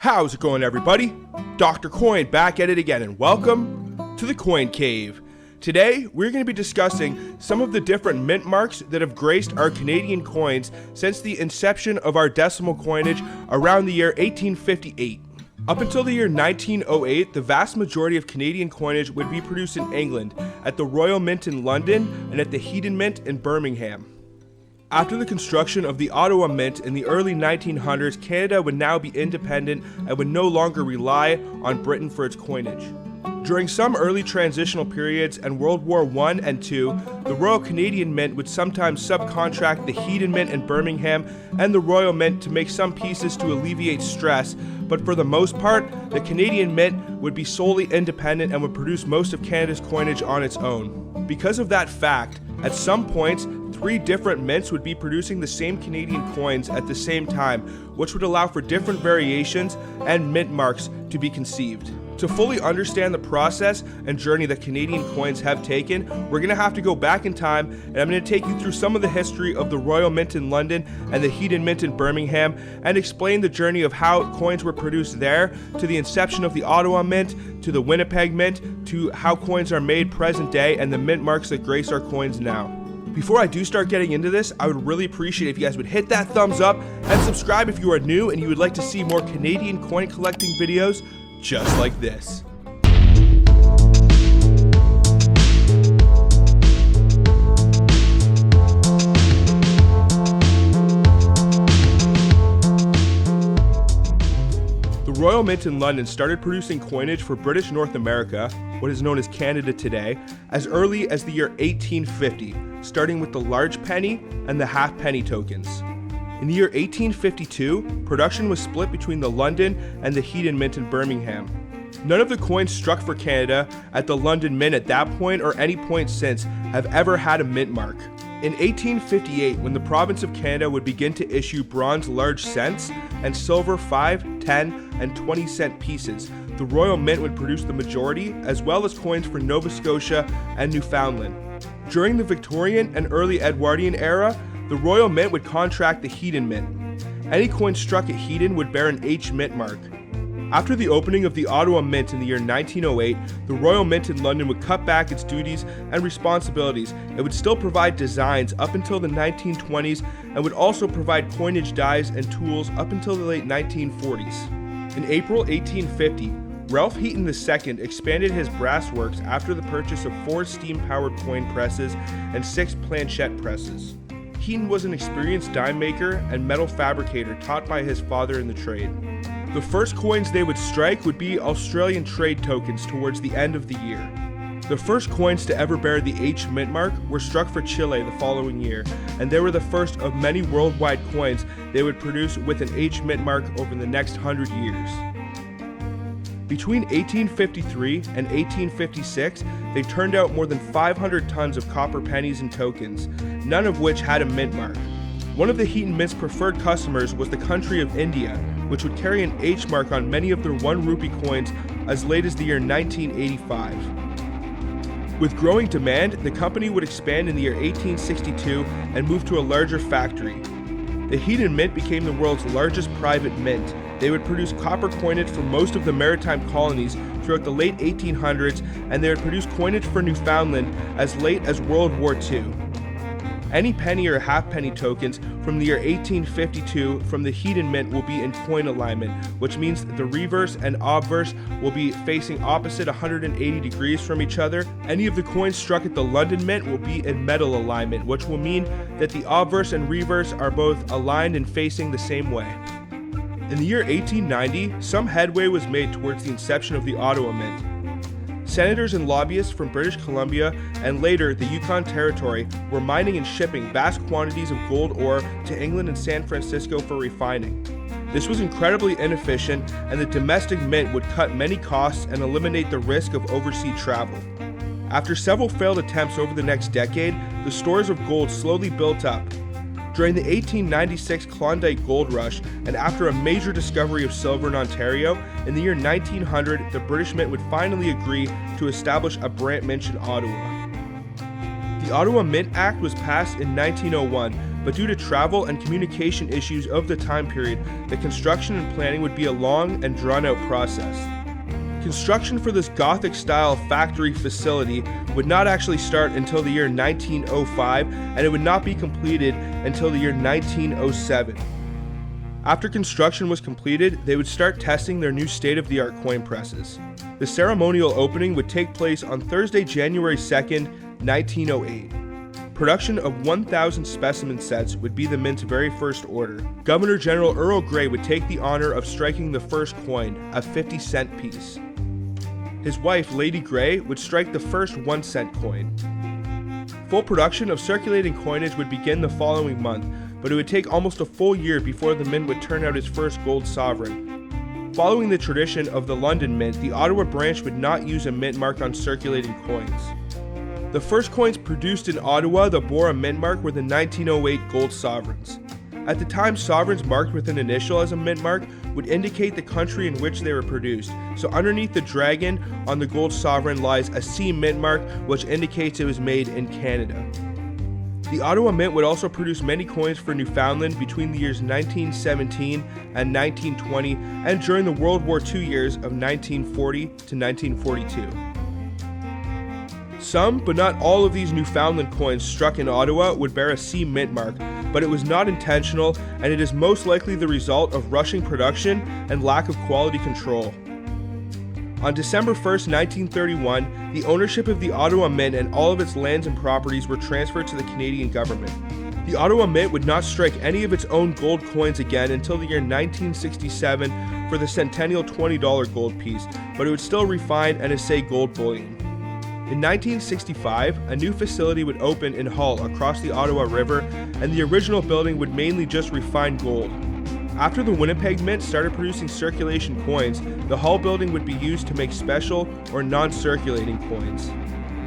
How's it going, everybody? Dr. Coin back at it again, and welcome to the Coin Cave. Today, we're going to be discussing some of the different mint marks that have graced our Canadian coins since the inception of our decimal coinage around the year 1858. Up until the year 1908, the vast majority of Canadian coinage would be produced in England, at the Royal Mint in London and at the Ottawa Mint in Birmingham. After the construction of the Ottawa Mint in the early 1900s, Canada would now be independent and would no longer rely on Britain for its coinage. During some early transitional periods and World War I and II, the Royal Canadian Mint would sometimes subcontract the Ottawa Mint in Birmingham and the Royal Mint to make some pieces to alleviate stress, but for the most part, the Canadian Mint would be solely independent and would produce most of Canada's coinage on its own. Because of that fact, at some points, 3 different mints would be producing the same Canadian coins at the same time, which would allow for different variations and mint marks to be conceived. To fully understand the process and journey that Canadian coins have taken, we're going to have to go back in time, and I'm going to take you through some of the history of the Royal Mint in London and the Ottawa Mint in Birmingham, and explain the journey of how coins were produced there, to the inception of the Ottawa Mint, to the Winnipeg Mint, to how coins are made present day, and the mint marks that grace our coins now. Before I do start getting into this, I would really appreciate if you guys would hit that thumbs up and subscribe if you are new and you would like to see more Canadian coin collecting videos just like this. The Royal Mint in London started producing coinage for British North America, what is known as Canada today, as early as the year 1850, starting with the large penny and the half-penny tokens. In the year 1852, production was split between the London and the Ottawa Mint in Birmingham. None of the coins struck for Canada at the London Mint at that point or any point since have ever had a mint mark. In 1858, when the province of Canada would begin to issue bronze large cents and silver 5, 10, and 20 cent pieces, the Royal Mint would produce the majority, as well as coins for Nova Scotia and Newfoundland. During the Victorian and early Edwardian era, the Royal Mint would contract the Ottawa Mint. Any coin struck at Ottawa would bear an H mint mark. After the opening of the Ottawa Mint in the year 1908, the Royal Mint in London would cut back its duties and responsibilities. It would still provide designs up until the 1920s and would also provide coinage dies and tools up until the late 1940s. In April 1850, Ralph Heaton II expanded his brass works after the purchase of 4 steam-powered coin presses and 6 planchette presses. Heaton was an experienced die maker and metal fabricator taught by his father in the trade. The first coins they would strike would be Australian trade tokens towards the end of the year. The first coins to ever bear the H mint mark were struck for Chile the following year, and they were the first of many worldwide coins they would produce with an H mint mark over the next 100 years. Between 1853 and 1856, they turned out more than 500 tons of copper pennies and tokens, none of which had a mint mark. One of the Ottawa Mint's preferred customers was the country of India, which would carry an H mark on many of their 1 rupee coins as late as the year 1985. With growing demand, the company would expand in the year 1862 and move to a larger factory. The Ottawa Mint became the world's largest private mint. They would produce copper coinage for most of the maritime colonies throughout the late 1800s, and they would produce coinage for Newfoundland as late as World War II. Any penny or half-penny tokens from the year 1852 from the Ottawa Mint will be in coin alignment, which means that the reverse and obverse will be facing opposite 180 degrees from each other. Any of the coins struck at the London Mint will be in metal alignment, which will mean that the obverse and reverse are both aligned and facing the same way. In the year 1890, some headway was made towards the inception of the Ottawa Mint. Senators and lobbyists from British Columbia and later the Yukon Territory were mining and shipping vast quantities of gold ore to England and San Francisco for refining. This was incredibly inefficient, and the domestic mint would cut many costs and eliminate the risk of overseas travel. After several failed attempts over the next decade, the stores of gold slowly built up. During the 1896 Klondike Gold Rush, and after a major discovery of silver in Ontario, in the year 1900, the British Mint would finally agree to establish a Brant Mint in Ottawa. The Ottawa Mint Act was passed in 1901, but due to travel and communication issues of the time period, the construction and planning would be a long and drawn-out process. Construction for this Gothic-style factory facility would not actually start until the year 1905, and it would not be completed until the year 1907. After construction was completed, they would start testing their new state-of-the-art coin presses. The ceremonial opening would take place on Thursday, January 2nd, 1908. Production of 1,000 specimen sets would be the Mint's very first order. Governor General Earl Grey would take the honor of striking the first coin, a 50-cent piece. His wife, Lady Grey, would strike the first 1-cent coin. Full production of circulating coinage would begin the following month, but it would take almost a full year before the Mint would turn out its first gold sovereign. Following the tradition of the London Mint, the Ottawa branch would not use a mint mark on circulating coins. The first coins produced in Ottawa that bore a mint mark were the 1908 gold sovereigns. At the time, sovereigns marked with an initial as a mint mark would indicate the country in which they were produced, so underneath the dragon on the gold sovereign lies a C mint mark, which indicates it was made in Canada. The Ottawa Mint would also produce many coins for Newfoundland between the years 1917 and 1920, and during the World War II years of 1940 to 1942. Some, but not all of these Newfoundland coins struck in Ottawa would bear a C mint mark, but it was not intentional, and it is most likely the result of rushing production and lack of quality control. On December 1st, 1931, the ownership of the Ottawa Mint and all of its lands and properties were transferred to the Canadian government. The Ottawa Mint would not strike any of its own gold coins again until the year 1967 for the centennial $20 gold piece, but it would still refine and assay gold bullion. In 1965, a new facility would open in Hull across the Ottawa River, and the original building would mainly just refine gold. After the Winnipeg Mint started producing circulation coins, the Hull building would be used to make special or non-circulating coins.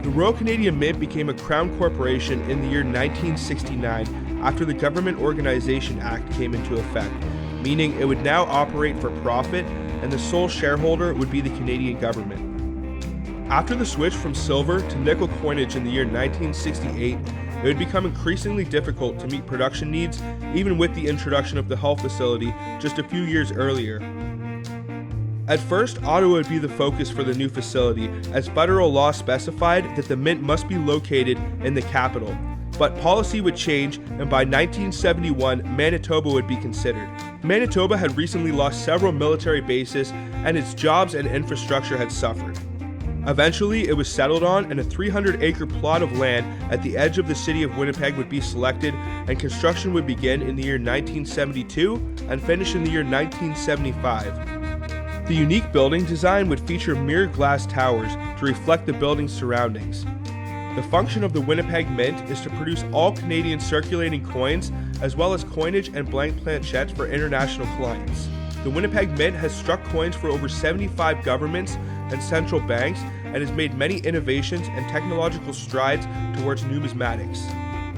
The Royal Canadian Mint became a Crown corporation in the year 1969 after the Government Organization Act came into effect, meaning it would now operate for profit and the sole shareholder would be the Canadian government. After the switch from silver to nickel coinage in the year 1968, it would become increasingly difficult to meet production needs, even with the introduction of the Hull facility just a few years earlier. At first, Ottawa would be the focus for the new facility, as federal law specified that the Mint must be located in the capital. But policy would change, and by 1971, Manitoba would be considered. Manitoba had recently lost several military bases, and its jobs and infrastructure had suffered. Eventually, it was settled on, and a 300-acre plot of land at the edge of the city of Winnipeg would be selected, and construction would begin in the year 1972 and finish in the year 1975. The unique building design would feature mirror glass towers to reflect the building's surroundings. The function of the Winnipeg Mint is to produce all Canadian circulating coins, as well as coinage and blank planchettes for international clients. The Winnipeg Mint has struck coins for over 75 governments and central banks, and has made many innovations and technological strides towards numismatics.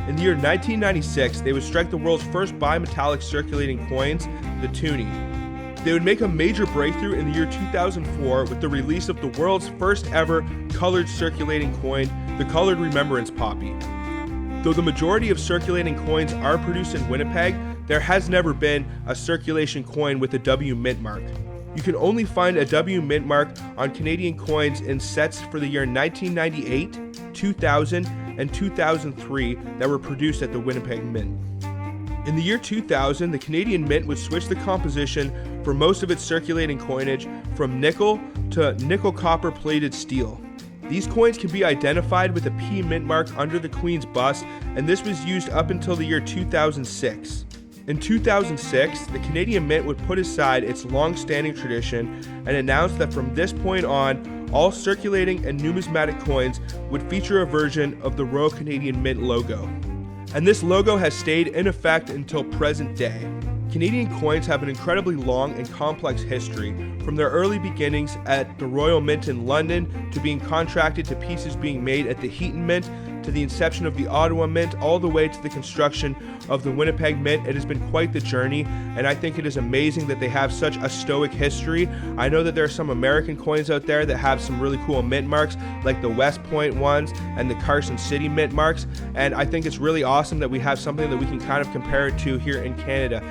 In the year 1996, they would strike the world's first bimetallic circulating coins, the toonie. They would make a major breakthrough in the year 2004 with the release of the world's first ever colored circulating coin, the colored Remembrance poppy. Though the majority of circulating coins are produced in Winnipeg, there has never been a circulation coin with a W mint mark. You can only find a W mint mark on Canadian coins in sets for the year 1998, 2000, and 2003 that were produced at the Winnipeg Mint. In the year 2000, the Canadian Mint would switch the composition for most of its circulating coinage from nickel to nickel-copper plated steel. These coins can be identified with a P mint mark under the Queen's bust, and this was used up until the year 2006. In 2006, the Canadian Mint would put aside its long-standing tradition and announce that from this point on, all circulating and numismatic coins would feature a version of the Royal Canadian Mint logo. And this logo has stayed in effect until present day. Canadian coins have an incredibly long and complex history, from their early beginnings at the Royal Mint in London to being contracted to pieces being made at the Heaton Mint to the inception of the Ottawa Mint, all the way to the construction of the Winnipeg Mint. It has been quite the journey, and I think it is amazing that they have such a stoic history. I know that there are some American coins out there that have some really cool mint marks, like the West Point ones and the Carson City mint marks, and I think it's really awesome that we have something that we can kind of compare it to here in Canada.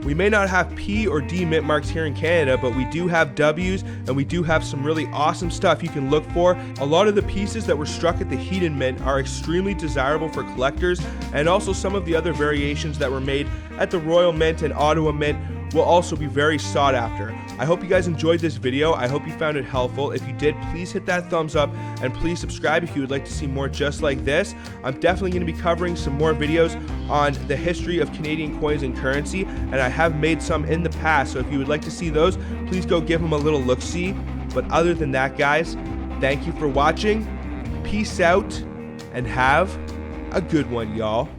We may not have P or D mint marks here in Canada, but we do have W's, and we do have some really awesome stuff you can look for. A lot of the pieces that were struck at the Hedon Mint are extremely desirable for collectors, and also some of the other variations that were made at the Royal Mint and Ottawa Mint will also be very sought after. I hope you guys enjoyed this video. I hope you found it helpful. If you did, please hit that thumbs up, and please subscribe if you would like to see more just like this. I'm definitely going to be covering some more videos on the history of Canadian coins and currency, and I have made some in the past, so if you would like to see those, please go give them a little look-see. But other than that, guys, thank you for watching. Peace out, and have a good one, y'all.